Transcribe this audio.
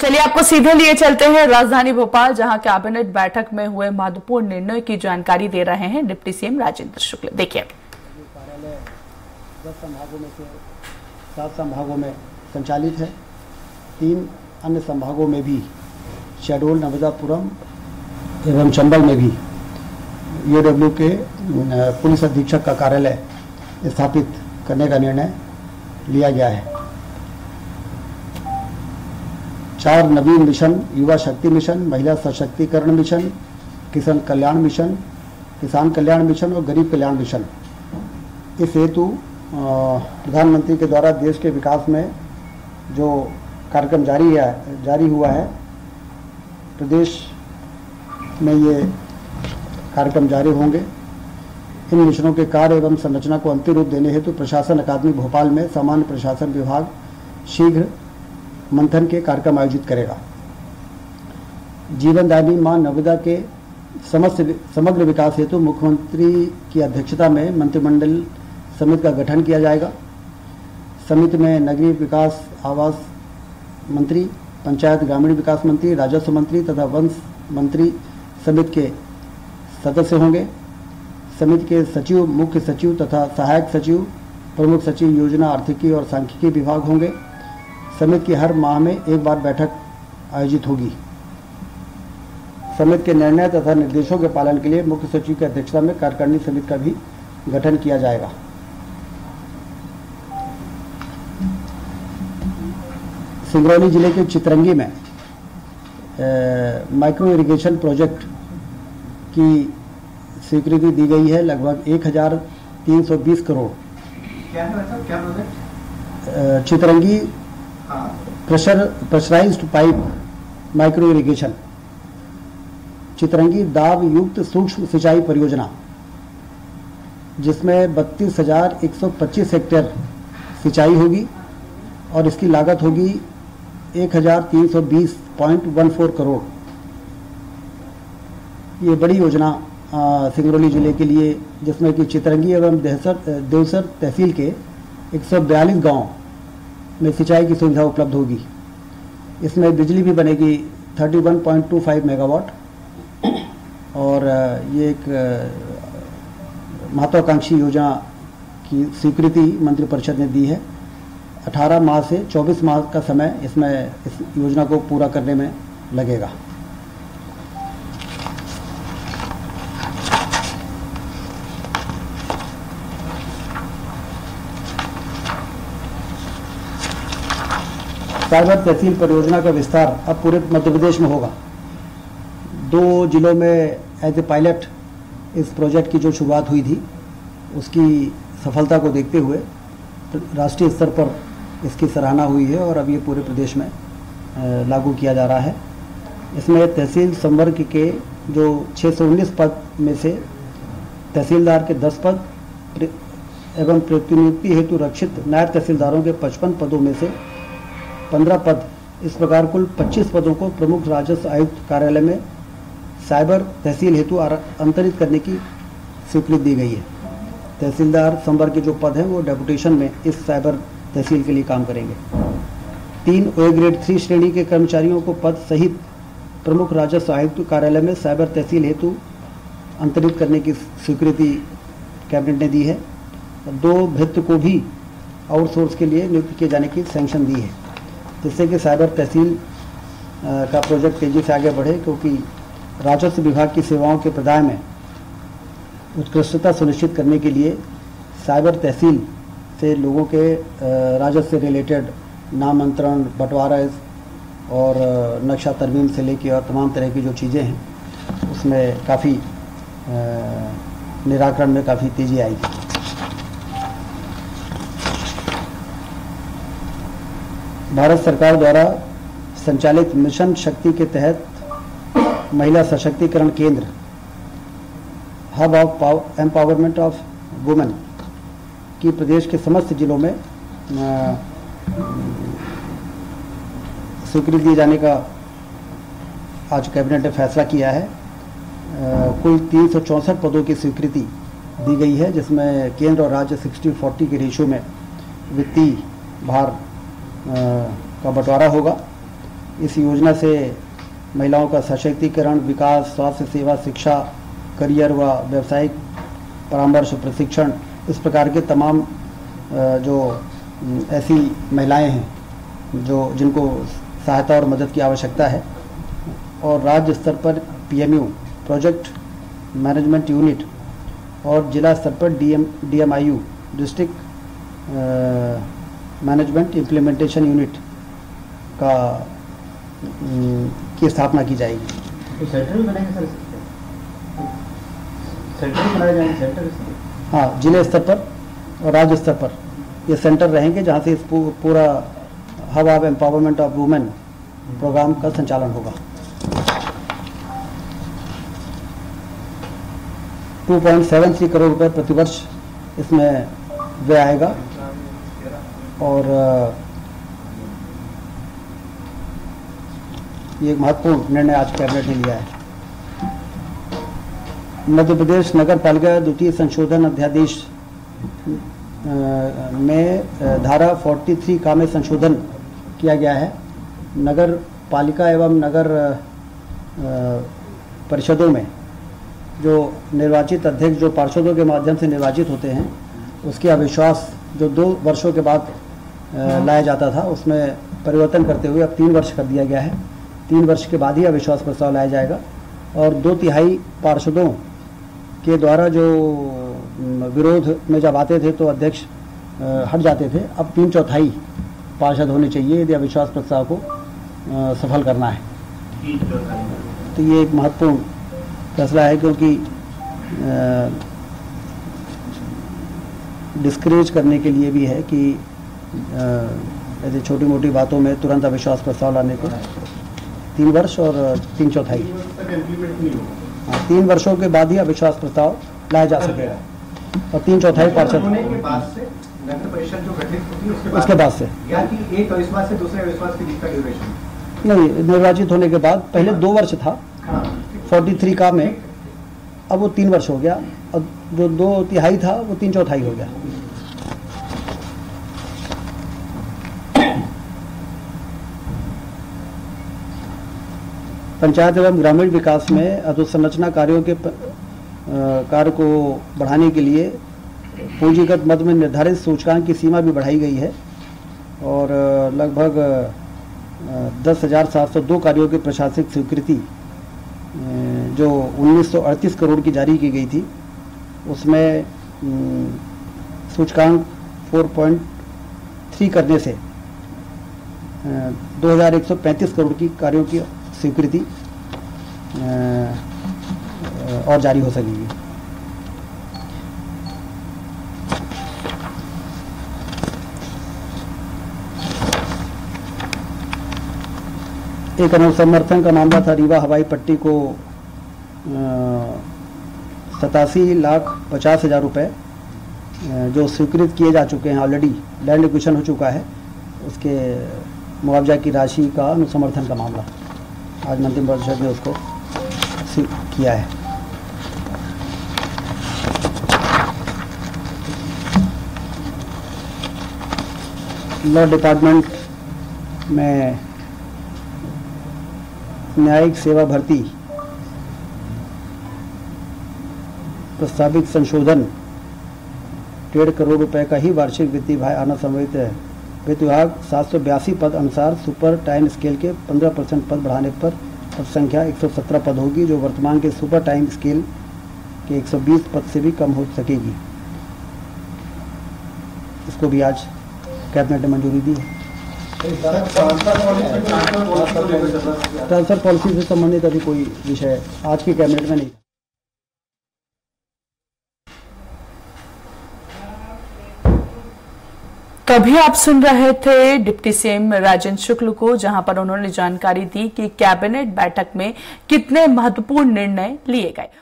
चलिए आपको सीधे लिए चलते हैं राजधानी भोपाल, जहां कैबिनेट बैठक में हुए महत्वपूर्ण निर्णय की जानकारी दे रहे हैं डिप्टी सीएम राजेंद्र शुक्ल। देखिए। कार्यालय 10 संभागों में से 7 संभागों में संचालित है। 3 अन्य संभागों में भी शहडोल, नर्मदापुरम एवं चंबल में भी यूडब्ल्यू के पुलिस अधीक्षक का कार्यालय स्थापित करने का निर्णय लिया गया है। 4 नवीन मिशन, युवा शक्ति मिशन, महिला सशक्तिकरण मिशन, किसान कल्याण मिशन और गरीब कल्याण मिशन। इस हेतु प्रधानमंत्री के द्वारा देश के विकास में जो कार्यक्रम जारी हुआ है, प्रदेश में ये कार्यक्रम जारी होंगे। इन मिशनों के कार्य एवं संरचना को अंतिम रूप देने हेतु प्रशासन अकादमी भोपाल में सामान्य प्रशासन विभाग शीघ्र मंथन के कार्यक्रम आयोजित करेगा। जीवनदायिनी मां नर्मदा के समग्र विकास हेतु मुख्यमंत्री की अध्यक्षता में मंत्रिमंडल समिति का गठन किया जाएगा। समिति में नगरीय विकास आवास मंत्री, पंचायत ग्रामीण विकास मंत्री, राजस्व मंत्री तथा वन मंत्री समिति के सदस्य होंगे। समिति के सचिव, मुख्य सचिव तथा सहायक सचिव, प्रमुख सचिव योजना, आर्थिकी और सांख्यिकी विभाग होंगे। समिति की हर माह में एक बार बैठक आयोजित होगी। समिति के निर्णय तथा निर्देशों के पालन के लिए मुख्य सचिव की अध्यक्षता में कार्यकारिणी समिति का भी गठन किया जाएगा। सिंगरौली जिले के चितरंगी में माइक्रो इरिगेशन प्रोजेक्ट की स्वीकृति दी गई है। लगभग 1320 करोड़। क्या है मतलब, क्या project? Chitrangi pressurised pipe micro irrigation, Chitrangi दाब युक्त सूक्ष्म सिंचाई परियोजना, जिसमें 32,125 हेक्टेयर सिंचाई होगी और इसकी लागत होगी 1,320.14 करोड़। ये बड़ी योजना सिंगरौली जिले के लिए, जिसमें कि चितरंगी एवं देवसर तहसील के 142 गांव में सिंचाई की सुविधा उपलब्ध होगी। इसमें बिजली भी बनेगी 31.25 मेगावाट और ये एक महत्वाकांक्षी योजना की स्वीकृति मंत्रिपरिषद ने दी है। 18 माह से 24 माह का समय इसमें इस योजना को पूरा करने में लगेगा। साइबर तहसील परियोजना का विस्तार अब पूरे मध्य प्रदेश में होगा। 2 जिलों में एज ए पायलट इस प्रोजेक्ट की जो शुरुआत हुई थी, उसकी सफलता को देखते हुए राष्ट्रीय स्तर पर इसकी सराहना हुई है और अब ये पूरे प्रदेश में लागू किया जा रहा है। इसमें तहसील संवर्ग के जो 619 पद में से तहसीलदार के 10 पद एवं प्रतिनियुक्ति हेतु रक्षित नायब तहसीलदारों के 55 पदों में से 15 पद, इस प्रकार कुल 25 पदों को प्रमुख राजस्व आयुक्त कार्यालय में साइबर तहसील हेतु अंतरित करने की स्वीकृति दी गई है। तहसीलदार संवर्ग के जो पद हैं वो डेपुटेशन में इस साइबर तहसील के लिए काम करेंगे। 3 ए ग्रेड 3 श्रेणी के कर्मचारियों को पद सहित प्रमुख राजस्व आयुक्त कार्यालय में साइबर तहसील हेतु अंतरित करने की स्वीकृति कैबिनेट ने दी है। 2 भृत्य को भी आउटसोर्स के लिए नियुक्त किए जाने की सैंक्शन दी है, जिससे कि साइबर तहसील का प्रोजेक्ट तेजी से आगे बढ़े, क्योंकि राजस्व विभाग की सेवाओं के प्रदान में उत्कृष्टता सुनिश्चित करने के लिए साइबर तहसील से लोगों के राजस्व से रिलेटेड नामांतरण, बंटवारा और नक्शा तरमीम से लेकर और तमाम तरह की जो चीज़ें हैं उसमें काफ़ी निराकरण में काफ़ी तेज़ी आएगी। भारत सरकार द्वारा संचालित मिशन शक्ति के तहत महिला सशक्तिकरण केंद्र, hub of empowerment of women की प्रदेश के समस्त जिलों में स्वीकृति दिए जाने का आज कैबिनेट ने फैसला किया है। कुल 364 पदों की स्वीकृति दी गई है, जिसमें केंद्र और राज्य 60-40 के रेशियो में वित्तीय भार का बंटवारा होगा। इस योजना से महिलाओं का सशक्तिकरण, विकास, स्वास्थ्य सेवा, शिक्षा, करियर व व्यावसायिक परामर्श, प्रशिक्षण, इस प्रकार के तमाम जो ऐसी महिलाएं हैं जिनको सहायता और मदद की आवश्यकता है, और राज्य स्तर पर PMU प्रोजेक्ट मैनेजमेंट यूनिट और जिला स्तर पर DMIU district management implementation unit की स्थापना की जाएगी। तो सेंटर भी बनेंगे सर? सेंटर भी बनाए जाएंगे सेंटर? हाँ, जिले स्तर पर और राज्य स्तर पर ये सेंटर रहेंगे, जहाँ से इस पूरा hub of empowerment of women programme का संचालन होगा। 2.73 करोड़ रुपए प्रतिवर्ष इसमें व्यय आएगा, और ये एक महत्वपूर्ण निर्णय आज कैबिनेट ने लिया है। मध्य प्रदेश नगर पालिका द्वितीय संशोधन अध्यादेश में धारा 43 का में संशोधन किया गया है। नगर पालिका एवं नगर परिषदों में जो निर्वाचित अध्यक्ष जो पार्षदों के माध्यम से निर्वाचित होते हैं, उसके अविश्वास जो 2 वर्षों के बाद लाया जाता था, उसमें परिवर्तन करते हुए अब 3 वर्ष कर दिया गया है। 3 वर्ष के बाद ही अविश्वास प्रस्ताव लाया जाएगा, और 2/3 पार्षदों के द्वारा जो विरोध में जब आते थे तो अध्यक्ष हट जाते थे। अब 3/4 पार्षद होने चाहिए यदि अविश्वास प्रस्ताव को सफल करना है। तो ये एक महत्वपूर्ण फैसला है, क्योंकि डिस्करेज करने के लिए भी है कि ऐसे छोटी मोटी बातों में तुरंत अविश्वास प्रस्ताव लाने को 3 वर्ष और 3/4। हाँ, 3 वर्षों के बाद ही अविश्वास प्रस्ताव लाया जा सकेगा, और 3/4 पार्षद होने के बाद से नगर परिषद जो गठित होती है उसके बाद से, या कि एक अविश्वास से दूसरे अविश्वास के बीच का ड्यूरेशन? नहीं, निर्वाचित होने के बाद पहले 2 वर्ष था 43 का में, अब वो 3 वर्ष हो गया, और जो 2/3 था वो 3/4 हो गया। पंचायत एवं ग्रामीण विकास में अधोसंरचना कार्य को बढ़ाने के लिए पूंजीगत मद में निर्धारित सूचकांक की सीमा भी बढ़ाई गई है, और लगभग 10,702 कार्यों की प्रशासनिक स्वीकृति जो 1938 करोड़ की जारी की गई थी, उसमें सूचकांक 4.3 करने से 2,135 करोड़ की कार्यों की स्वीकृति और जारी हो सकेगी। एक अनुसमर्थन का मामला था रीवा हवाई पट्टी को 87,50,000 रुपये जो स्वीकृत किए जा चुके हैं, ऑलरेडी लैंड एक्विजिशन हो चुका है, उसके मुआवजा की राशि का अनुसमर्थन का मामला आज मंत्रिपरिषद ने उसको किया है। लॉ डिपार्टमेंट में न्यायिक सेवा भर्ती प्रस्तावित संशोधन 1.5 करोड़ रुपए का ही वार्षिक वित्तीय व्यय आना संभावित है। वित्त विभाग 782 पद अनुसार सुपर टाइम स्केल के 15% पद बढ़ाने पर पद संख्या 117 पद होगी, जो वर्तमान के सुपर टाइम स्केल के 120 पद से भी कम हो सकेगी। इसको भी आज कैबिनेट ने मंजूरी दी है। ट्रांसफर पॉलिसी से संबंधित अभी कोई विषय आज की कैबिनेट में नहीं। तो अभी आप सुन रहे थे डिप्टी सीएम राजेंद्र शुक्ल को, जहां पर उन्होंने जानकारी दी कि कैबिनेट बैठक में कितने महत्वपूर्ण निर्णय लिए गए।